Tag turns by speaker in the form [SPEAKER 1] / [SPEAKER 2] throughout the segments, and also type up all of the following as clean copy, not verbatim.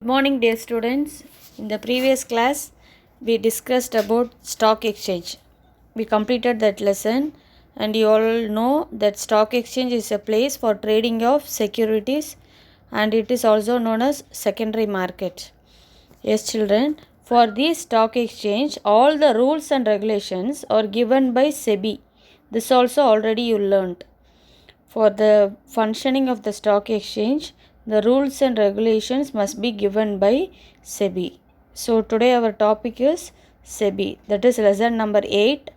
[SPEAKER 1] Good morning, dear students. In the previous class, we discussed about stock exchange. We completed that lesson, and you all know that stock exchange is a place for trading of securities, and it is also known as secondary market. Yes, children, for this stock exchange, all the rules and regulations are given by SEBI. This also already you learnt. For the functioning of the stock exchange, the rules and regulations must be given by SEBI. So today our topic is SEBI. That is lesson number 8,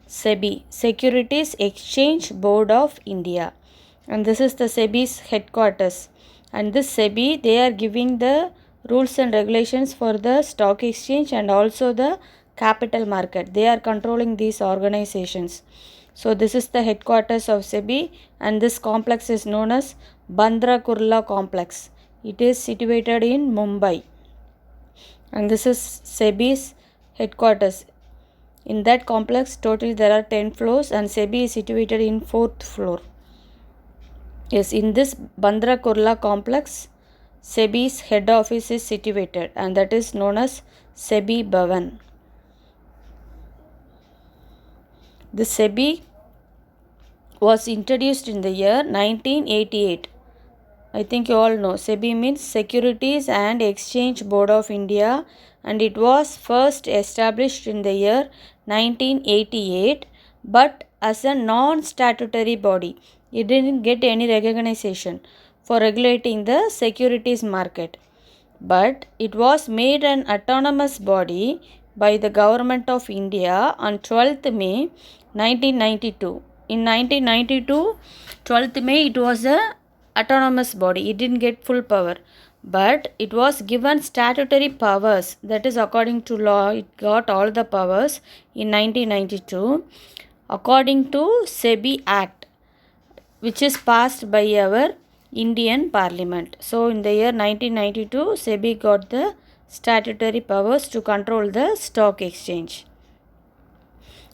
[SPEAKER 1] SEBI, Securities Exchange Board of India. And this is the SEBI's headquarters. And this SEBI, they are giving the rules and regulations for the stock exchange and also the capital market. They are controlling these organizations. So this is the headquarters of SEBI, and this complex is known as Bandra Kurla complex. It is situated in Mumbai, and this is SEBI's headquarters. In that complex, totally there are 10 floors, and SEBI is situated in 4th floor. Yes, in this Bandra Kurla complex, SEBI's head office is situated, and that is known as SEBI Bhavan. The SEBI was introduced in the year 1988. I think you all know SEBI means Securities and Exchange Board of India, and it was first established in the year 1988, but as a non-statutory body. It didn't get any recognition for regulating the securities market, but it was made an autonomous body by the government of India on 12th May 1992. In 1992, 12th May, it was a autonomous body. It didn't get full power, but it was given statutory powers. That is, according to law, it got all the powers in 1992 according to SEBI Act, which is passed by our Indian Parliament. So in the year 1992, SEBI got the statutory powers to control the stock exchange.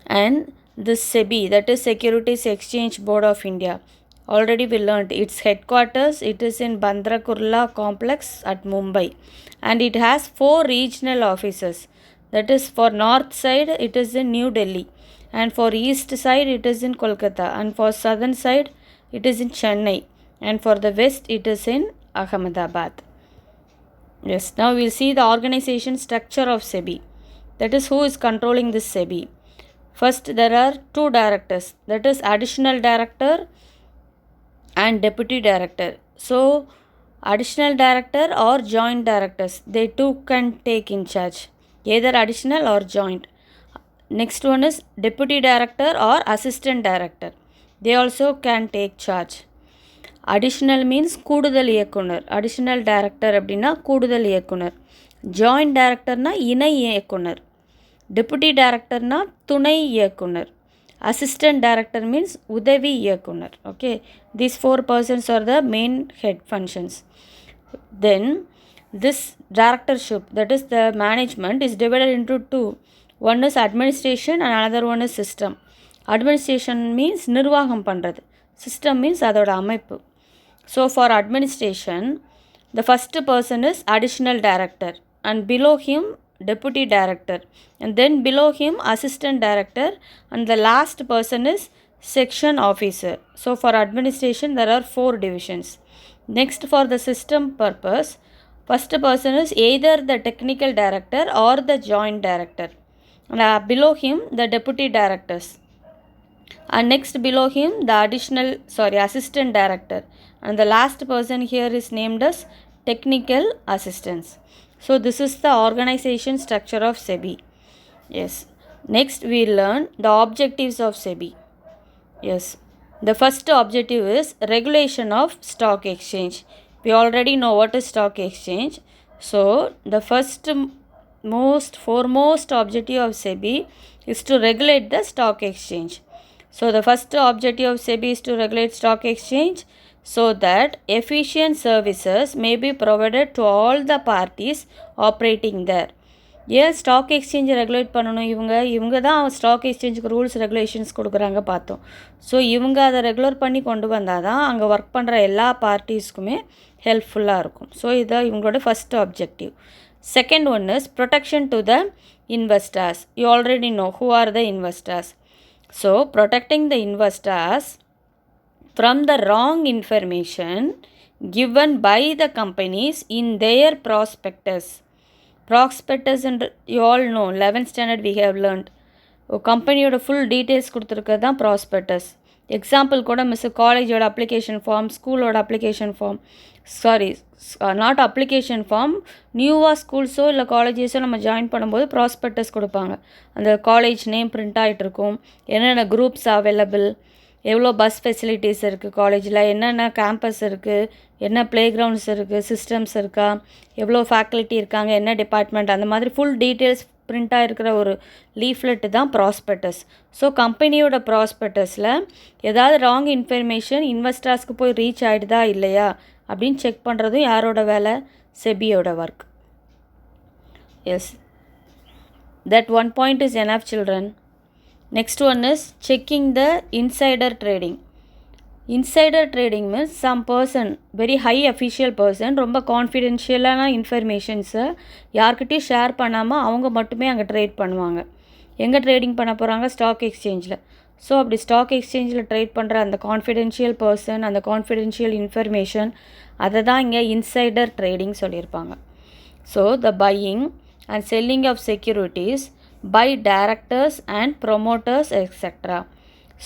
[SPEAKER 1] And this SEBI, that is Securities Exchange Board of India, already we learned its headquarters, it is in Bandra Kurla complex at Mumbai, and it has 4 regional offices. That is, for north side it is in New Delhi, and for east side it is in Kolkata, and for southern side it is in Chennai, and for the west it is in Ahmedabad. Yes, now we'll see the organization structure of SEBI. That is, who is controlling this SEBI. First, there are 2 directors, that is additional director and deputy director. So, additional director or joint directors, they too can take in charge, either additional or joint. Next one is deputy director or assistant director. They also can take charge. Additional means கூடுதல் இயக்குனர். Additional director அப்படின்னா கூடுதல் இயக்குனர். Joint directorனா இணை இயக்குனர். Deputy directorனா துணை இயக்குனர். Assistant director means உதவி இயக்குனர். Okay, these 4 persons are the main head functions. Then this directorship, that is the management, is divided into 2. One is administration and another one is system. Administration means நிர்வாகம் பண்ணுறது. System means அதோட அமைப்பு. So for administration, the first person is additional director, and below him deputy director, and then below him assistant director, and the last person is section officer. So for administration there are 4 divisions. Next, for the system purpose, first person is either the technical director or the joint director, and below him the deputy directors, and next below him the assistant director, and the last person here is named as technical assistants. So this is the organization structure of SEBI. Yes, next we learn the objectives of SEBI. Yes, the first objective is regulation of stock exchange. We already know what is stock exchange. So the foremost objective of SEBI is to regulate the stock exchange. So the first objective of SEBI is to regulate stock exchange so that efficient services may be provided to all the parties operating there. ஏன் stock எக்ஸ்சேஞ்சை regulate பண்ணணும் இவங்க தான் stock எக்ஸ்சேஞ்சுக்கு rules regulations கொடுக்குறாங்க பார்த்தோம். So இவங்க அதை regular பண்ணி கொண்டு வந்தால் தான் அங்கே ஒர்க் பண்ணுற எல்லா பார்ட்டிஸ்க்குமே ஹெல்ப்ஃபுல்லாக இருக்கும். ஸோ இதான் இவங்களோட first objective. Second one is protection to the investors. You already know who are the investors. So protecting the investors from the wrong information given by the companies in their prospectus. Prospectus and you all know 11th standard we have learned. கம்பெனியோட full details கொடுத்துருக்கிறது தான் prospectus. Example கூட miss காலேஜோட application form, ஸ்கூலோட application form, not application form, நியூவாக ஸ்கூல்ஸோ இல்லை காலேஜஸோ நம்ம ஜாயின் பண்ணும்போது ப்ராஸ்பெக்டஸ் கொடுப்பாங்க. அந்த காலேஜ் நேம் பிரிண்ட் ஆகிட்டு இருக்கும், என்னென்ன குரூப்ஸ் அவைலபிள், எவ்வளோ பஸ் ஃபெசிலிட்டிஸ் இருக்குது காலேஜில், என்னென்ன கேம்பஸ் இருக்குது, என்ன ப்ளே கிரவுண்ட்ஸ் இருக்குது, சிஸ்டம்ஸ் இருக்கா, எவ்வளோ ஃபேக்கல்ட்டி இருக்காங்க, என்ன டிபார்ட்மெண்ட், அந்த மாதிரி ஃபுல் டீட்டெயில்ஸ் பிரிண்ட்டாக இருக்கிற ஒரு லீஃப்லெட்டு தான் ப்ராஸ்பெக்டஸ். ஸோ கம்பெனியோட ப்ராஸ்பெக்டஸில் ஏதாவது ராங் இன்ஃபர்மேஷன் இன்வெஸ்டர்ஸ்க்கு போய் ரீச் ஆகிடுதா இல்லையா அப்படின்னு செக் பண்ணுறதும் யாரோட வேலை? செபியோட work. Yes, that one point is enough children. Next one is checking the insider trading. Insider trading means some person, very high official person, ரொம்ப கான்ஃபிடென்ஷியலான இன்ஃபர்மேஷன்ஸை யார்கிட்டையும் ஷேர் பண்ணாமல் அவங்க மட்டுமே அங்கே ட்ரேட் பண்ணுவாங்க. எங்கே ட்ரேடிங் பண்ண போகிறாங்க? ஸ்டாக் எக்ஸ்சேஞ்சில். ஸோ அப்படி ஸ்டாக் எக்ஸ்சேஞ்சில் ட்ரேட் பண்ணுற அந்த கான்ஃபிடென்ஷியல் பர்சன், அந்த கான்ஃபிடென்ஷியல் இன்ஃபர்மேஷன், அதை தான் இங்கே இன்சைடர் ட்ரேடிங் சொல்லியிருப்பாங்க. So the buying and selling of securities by directors and promoters etc.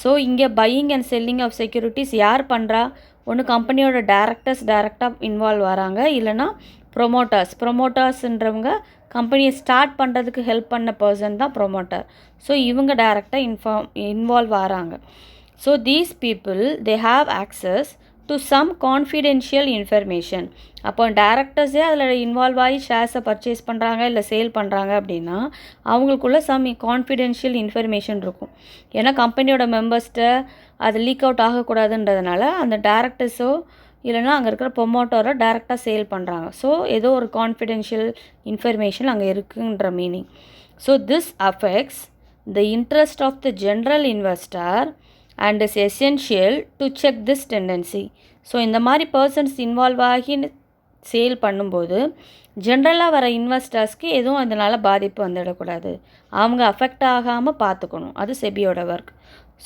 [SPEAKER 1] So இங்கே buying and selling of securities யார் பண்ணுறா? ஒன்று கம்பெனியோட டைரக்டாக இன்வால்வ் வராங்க, இல்லைனா ப்ரொமோட்டர்ஸ்ன்றவங்க கம்பெனியை ஸ்டார்ட் பண்ணுறதுக்கு ஹெல்ப் பண்ண பர்சன் தான் ப்ரொமோட்டர். ஸோ இவங்க டைரக்டாக இன்வால்வ் ஆகிறாங்க. So these people they have access to some confidential information. அப்போ டேரக்டர்ஸே அதில் இன்வால்வ் ஆகி ஷேர்ஸை பர்ச்சேஸ் பண்ணுறாங்க இல்லை சேல் பண்ணுறாங்க அப்படின்னா அவங்களுக்குள்ள சம் கான்ஃபிடென்ஷியல் இன்ஃபர்மேஷன் இருக்கும். ஏன்னா கம்பெனியோட மெம்பர்ஸ்கிட்ட அது லீக் அவுட் ஆகக்கூடாதுன்றதுனால அந்த டேரக்டர்ஸோ இல்லைனா அங்கே இருக்கிற ப்ரொமோட்டரோ டேரெக்டாக சேல் பண்ணுறாங்க. ஸோ ஏதோ ஒரு கான்ஃபிடென்ஷியல் இன்ஃபர்மேஷன் அங்கே இருக்குன்ற meaning. So this affects the interest of the general investor and is essential to check this tendency. So இந்த மாதிரி பர்சன்ஸ் இன்வால்வ் ஆகி சேல் பண்ணும்போது ஜென்ரலாக வர இன்வெஸ்டர்ஸ்க்கு எதுவும் அதனால் பாதிப்பு வந்துடக்கூடாது, அவங்க அஃபெக்ட் ஆகாமல் பார்த்துக்கணும். அது செபியோட work.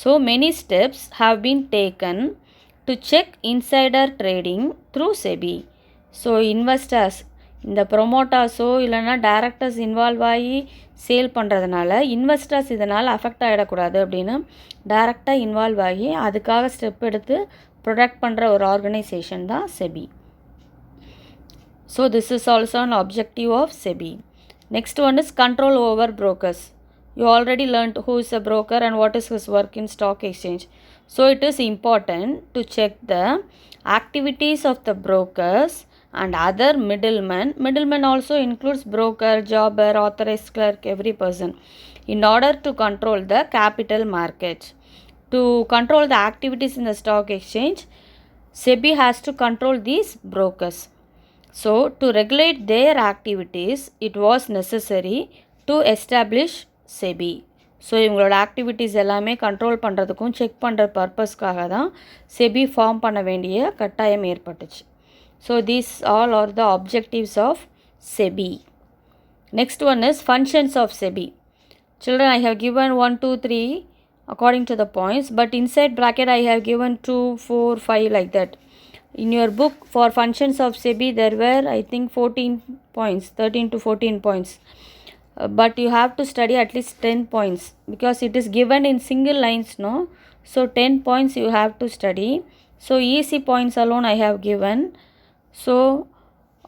[SPEAKER 1] So many steps have been taken to check insider trading through SEBI. So investors இந்த ப்ரொமோட்டர்ஸோ இல்லைனா டேரக்டர்ஸ் இன்வால்வ் ஆகி சேல் பண்ணுறதுனால இன்வெஸ்டர்ஸ் இதனால் அஃபெக்ட் ஆகிடக்கூடாது அப்படின்னு டைரெக்டாக இன்வால்வ் ஆகி அதுக்காக ஸ்டெப் எடுத்து ப்ரொடெக்ட் பண்ணுற ஒரு ஆர்கனைசேஷன் தான் SEBI. So this is also an objective of SEBI. Next one is control over brokers. You already learned who is a broker and what is his work in stock exchange. So it is important to check the activities of the brokers and other middlemen. Middlemen also includes broker, jobber, authorized clerk, every person, in order to control the capital markets. To control the activities in the stock exchange, SEBI has to control these brokers. So to regulate their activities, it was necessary to establish SEBI. So இவங்களோட activities எல்லாமே control பண்ணுறதுக்கும் check பண்ணுற பர்பஸ்க்காக தான் SEBI form பண்ண வேண்டிய கட்டாயம் ஏற்பட்டுச்சு. So these all are the objectives of SEBI. Next one is functions of SEBI. Children, I have given 1, 2, 3 according to the points, but inside bracket I have given 2, 4, 5 like that. In your book for functions of SEBI there were I think 14 points, 13 to 14 points. But you have to study at least 10 points because it is given in single lines, no? So 10 points you have to study. So easy points alone I have given. So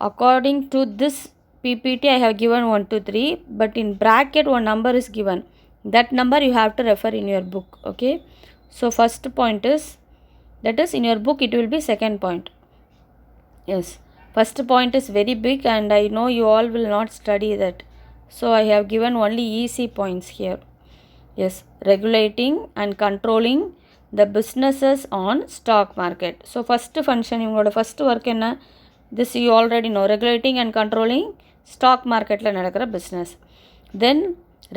[SPEAKER 1] according to this PPT I have given 1, 2, 3, but in bracket one number is given. That number you have to refer in your book, okay? So first point is, that is in your book it will be second point. Yes, first point is very big and I know you all will not study that. So I have given only easy points here. Yes, regulating and controlling the businesses on stock market. So first function, இவங்களோட first work என்ன? This you already know, regulating and controlling stock marketல நடக்கிற business. Then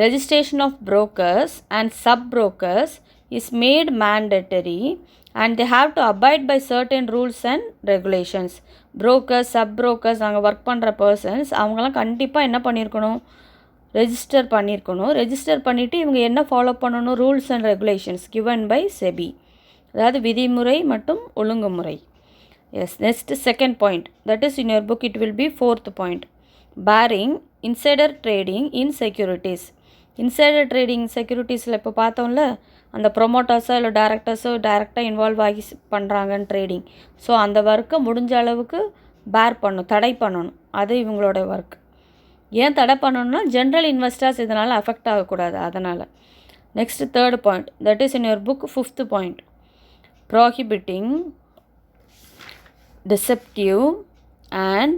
[SPEAKER 1] registration of brokers and sub-brokers is made mandatory and they have to abide by certain rules and regulations. Brokers, sub-brokers அங்கே work பண்ணுற persons அவங்களாம் கண்டிப்பாக என்ன பண்ணியிருக்கணும், register பண்ணியிருக்கணும். Register பண்ணிவிட்டு இவங்க என்ன ஃபாலோ பண்ணணும், rules and regulations given by SEBI, அதாவது விதிமுறை மற்றும் ஒழுங்குமுறை. Yes, next second point, that is in your book it will be fourth point, barring insider trading in securities. Insider trading செக்யூரிட்டிஸில் இப்போ பார்த்தோம்ல, அந்த ப்ரொமோட்டர்ஸோ இல்லை டேரக்டர்ஸோ டைரெக்டாக இன்வால்வ் ஆகி பண்ணுறாங்கன்னு ட்ரேடிங். ஸோ அந்த ஒர்க்கை முடிஞ்ச அளவுக்கு தடை பண்ணணும். அது இவங்களோட ஒர்க். ஏன் தடை பண்ணணும்னா ஜென்ரல் இன்வெஸ்டர்ஸ் இதனால் அஃபெக்ட் ஆகக்கூடாது, அதனால். Next third point, that is in your book fifth point, prohibiting deceptive and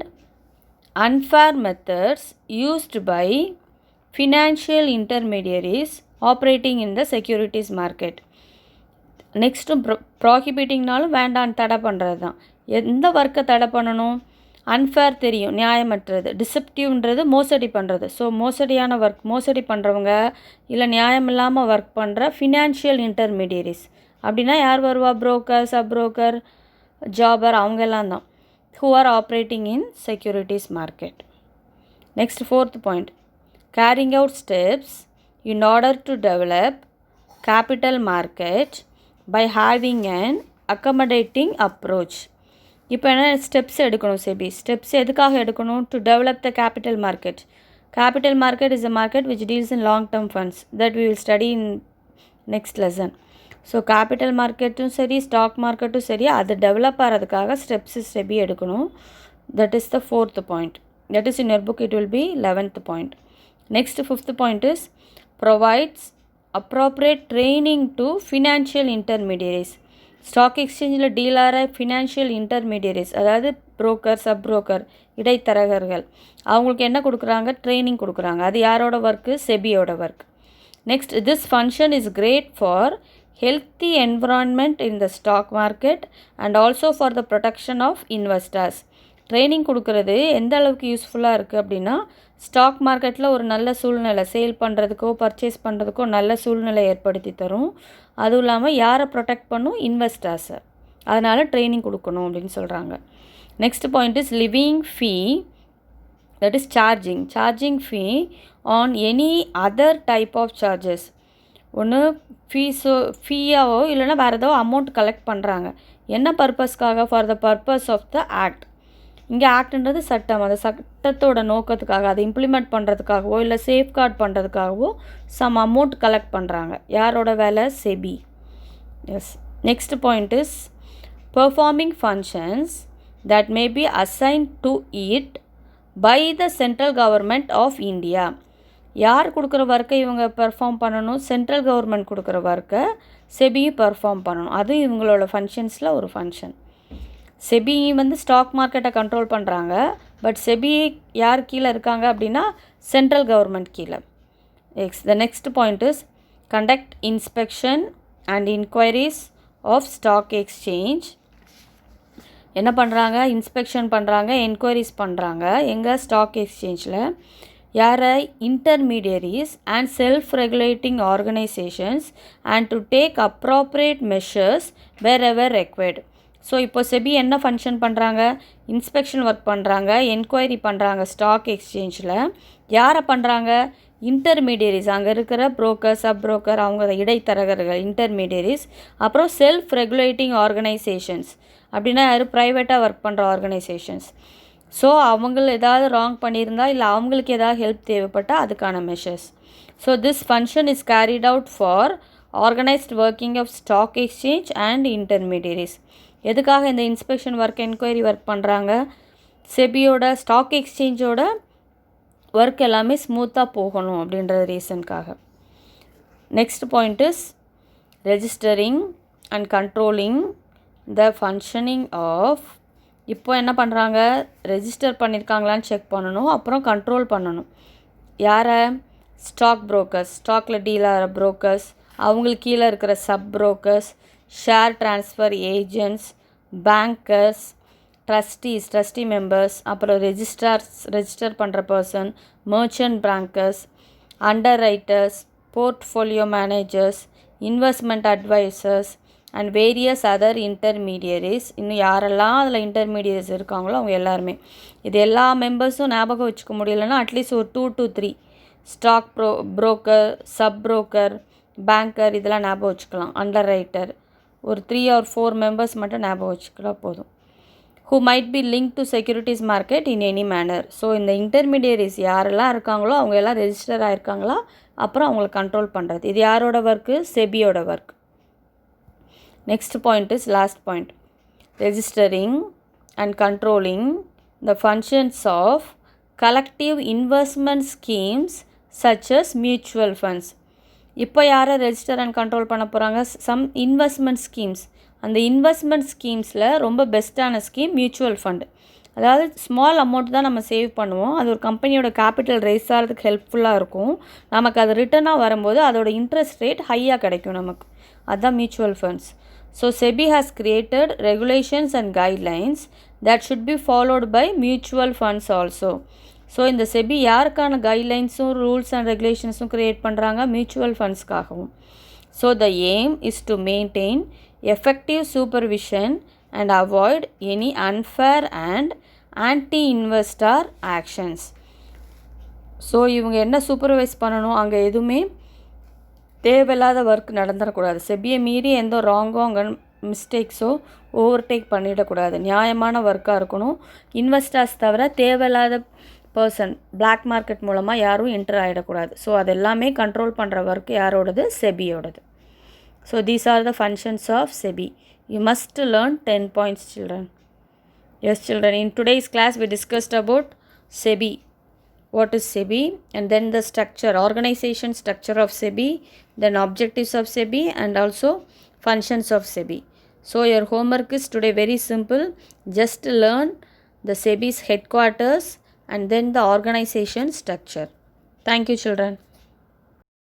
[SPEAKER 1] unfair methods used by financial intermediaries operating in the securities market. Next ப்ராஹிபிட்டிங்னாலும் வேண்டான்னு தடை பண்ணுறது தான். எந்த ஒர்க்கை தடை பண்ணணும், அன்ஃபேர் தெரியும், நியாயமற்றது. டிசெப்டிவ்ன்றது மோசடி பண்ணுறது. ஸோ மோசடியான ஒர்க், மோசடி பண்ணுறவங்க இல்லை நியாயம் இல்லாமல் ஒர்க் பண்ணுற ஃபினான்ஷியல் இன்டர்மீடியரிஸ் அப்படின்னா யார் வருவா, புரோக்கர், சப் புரோக்கர், ஜாபர், அவங்கெல்லாம் தான். who are operating in securities market. Next fourth point, carrying out steps in order to develop capital market by having an accommodating approach. இப்போ என்ன ஸ்டெப்ஸ் எடுக்கணும் செபி? ஸ்டெப்ஸ் எதுக்காக எடுக்கணும்? To develop the capital market. Capital market is a market which deals in long term funds that we will study in next lesson. So capital மார்க்கெட்டும் சரி, stock மார்க்கெட்டும் சரி, அது டெவலப் ஆகிறதுக்காக ஸ்டெபி எடுக்கணும். That is the fourth point. That is in your book it will be 11th point. Next fifth point is provides appropriate training to financial intermediaries. Stock எக்ஸ்சேஞ்சில் டீலராக ஃபினான்ஷியல் இன்டர்மீடியரிஸ், அதாவது புரோக்கர், சப் புரோக்கர், இடைத்தரகர்கள், அவங்களுக்கு என்ன கொடுக்குறாங்க, training கொடுக்குறாங்க. அது யாரோட ஒர்க்கு, செபியோட work. Next, this function is great for healthy environment in the stock market and also for the protection of investors. Training கொடுக்குறது எந்த அளவுக்கு யூஸ்ஃபுல்லாக இருக்குது அப்படின்னா, ஸ்டாக் மார்க்கெட்டில் ஒரு நல்ல சூழ்நிலை, சேல் பண்ணுறதுக்கோ பர்ச்சேஸ் பண்ணுறதுக்கோ நல்ல சூழ்நிலை ஏற்படுத்தி தரும். அதுவும் இல்லாமல் யாரை ப்ரொடெக்ட் பண்ணும், இன்வெஸ்டர்ஸை. அதனால் ட்ரைனிங் கொடுக்கணும் அப்படின்னு சொல்கிறாங்க. Next point is levying fee, that is charging fee on any other type of charges. ஒன்று ஃபீயாவோ இல்லைனா வேறு ஏதோ அமௌண்ட் கலெக்ட் பண்ணுறாங்க. என்ன பர்பஸ்க்காக? For the purpose of the act. இங்கே ஆக்ட்ன்றது சட்டம். அந்த சட்டத்தோட நோக்கத்துக்காக, அதை இம்ப்ளிமெண்ட் பண்ணுறதுக்காகவோ இல்லை சேஃப்கார்ட் பண்ணுறதுக்காகவோ சம் அமௌண்ட் கலெக்ட் பண்ணுறாங்க. யாரோட வேலை? SEBI. Yes. Next point is performing functions that may be assign to it by the central government of India. யார் கொடுக்குற ஒர்க்கை இவங்க பெர்ஃபார்ம் பண்ணணும்? சென்ட்ரல் கவர்மெண்ட் கொடுக்குற ஒர்க்கை செபியும் பெர்ஃபார்ம் பண்ணணும். அது இவங்களோட ஃபங்க்ஷன்ஸில் ஒரு ஃபங்க்ஷன். செபி ஸ்டாக் மார்க்கெட்டை கண்ட்ரோல் பண்ணுறாங்க. பட் செபி யார் கீழே இருக்காங்க அப்படின்னா சென்ட்ரல் கவர்மெண்ட் கீழே. The next point is conduct inspection and inquiries of stock exchange. என்ன பண்ணுறாங்க? இன்ஸ்பெக்ஷன் பண்ணுறாங்க, என்கொயரிஸ் பண்ணுறாங்க. எங்கே? ஸ்டாக் எக்ஸ்சேஞ்சில். யாரை? Intermediaries and self regulating organisations and to take appropriate measures wherever required. So இப்போ செபி என்ன ஃபங்க்ஷன் பண்ணுறாங்க? இன்ஸ்பெக்ஷன் ஒர்க் பண்ணுறாங்க, என்கொயரி பண்ணுறாங்க ஸ்டாக் எக்ஸ்சேஞ்சில். யாரை பண்ணுறாங்க? இன்டர்மீடியரிஸ், அங்கே இருக்கிற புரோக்கர், சப் புரோக்கர், அவங்க இடைத்தரகர்கள், இன்டர்மீடியரிஸ். அப்புறம் செல்ஃப் ரெகுலேட்டிங் ஆர்கனைசேஷன்ஸ் அப்படின்னா யார்? ப்ரைவேட்டாக ஒர்க் பண்ணுற ஆர்கனைசேஷன்ஸ். ஸோ அவங்கள ஏதாவது ராங் பண்ணியிருந்தால் இல்லை அவங்களுக்கு ஏதாவது ஹெல்ப் தேவைப்பட்டால் அதுக்கான measures. So this function is carried out for organised working of stock exchange and intermediaries. எதுக்காக இந்த இன்ஸ்பெக்ஷன் ஒர்க், என்கொயரி ஒர்க் பண்ணுறாங்க? செபியோட, ஸ்டாக் எக்ஸ்சேஞ்சோட ஒர்க் எல்லாமே ஸ்மூத்தாக போகணும் அப்படின்ற ரீசனுக்காக. Next point is registering and controlling the functioning of. இப்போ என்ன பண்ணுறாங்க? ரெஜிஸ்டர் பண்ணியிருக்காங்களான்னு செக் பண்ணணும், அப்புறம் கண்ட்ரோல் பண்ணணும். யாரை? ஸ்டாக் புரோக்கர்ஸ், ஸ்டாக்கில் டீலர் புரோக்கர்ஸ், அவங்களுக்கு கீழே இருக்கிற sub brokers, share transfer agents, bankers, trustee members, அப்புறம் ரெஜிஸ்டர் பண்ணுற person, merchant bankers, underwriters, portfolio managers, investment advisors and various other intermediaries. இன்னும் யாரெல்லாம் அதில் இன்டர்மீடியரிஸ் இருக்காங்களோ அவங்க எல்லாருமே. இது எல்லா மெம்பர்ஸும் ஞாபகம் வச்சுக்க முடியலன்னா அட்லீஸ்ட் ஒரு 2 to 3 stock broker, sub broker, banker இதெல்லாம் ஞாபகம் வச்சுக்கலாம். அண்டர்ரைட்டர் ஒரு 3 or 4 மெம்பர்ஸ் மட்டும் ஞாபகம் வச்சுக்கலாம் போதும். who might be linked to securities market in any manner. So இந்த இன்டர்மீடியரிஸ் யாரெல்லாம் இருக்காங்களோ அவங்க எல்லாம் ரெஜிஸ்டர் ஆகிருக்காங்களா, அப்புறம் அவங்கள கண்ட்ரோல் பண்ணுறது. இது யாரோட ஒர்க்கு? செபியோட work. Next point is last point. Registering and controlling the functions of collective investment schemes such as mutual funds. இப்போ யாரை ரெஜிஸ்டர் அண்ட் கண்ட்ரோல் பண்ண போகிறாங்க? Some investment schemes. அந்த இன்வெஸ்ட்மெண்ட் ஸ்கீம்ஸில் ரொம்ப பெஸ்ட்டான ஸ்கீம் மியூச்சுவல் ஃபண்டு. அதாவது ஸ்மால் அமௌண்ட் தான் நம்ம சேவ் பண்ணுவோம், அது ஒரு கம்பெனியோட கேபிட்டல் ரைஸ் ஆகிறதுக்கு ஹெல்ப்ஃபுல்லாக இருக்கும். நமக்கு அது ரிட்டர்னாக வரும்போது அதோட இன்ட்ரெஸ்ட் ரேட் ஹையாக கிடைக்கும் நமக்கு. அதுதான் mutual funds. So SEBI has created regulations and guidelines that should be followed by mutual funds also. So இந்த செபி யாருக்கான கைட்லைன்ஸும் ரூல்ஸ் அண்ட் ரெகுலேஷன்ஸும் க்ரியேட் பண்ணுறாங்க? மியூச்சுவல் ஃபண்ட்ஸ்க்காகவும். So the aim is to maintain effective supervision and avoid any unfair and anti-investor actions. ஸோ இவங்க என்ன supervise பண்ணணும்? அங்கே எதுவுமே தேவையில்லாத ஒர்க் நடந்துடக்கூடாது. செபியை மீறி எந்த ராங்கோ அங்கே மிஸ்டேக்ஸோ ஓவர்டேக் பண்ணிடக்கூடாது. நியாயமான ஒர்க்காக இருக்கணும். இன்வெஸ்டர்ஸ் தவிர தேவையில்லாத பர்சன் பிளாக் மார்க்கெட் மூலமாக யாரும் என்டர் ஆகிடக்கூடாது. ஸோ அது எல்லாமே கண்ட்ரோல் பண்ணுற work யாரோடது? செபியோடது. So these are the functions of SEBI. You must learn 10 points, children. Yes, children. In today's class, we discussed about SEBI. What is SEBI? And then the structure, organization structure of SEBI, then objectives of SEBI, and also functions of SEBI. So your homework is today very simple. Just learn the SEBI's headquarters and then the organization structure. Thank you, children.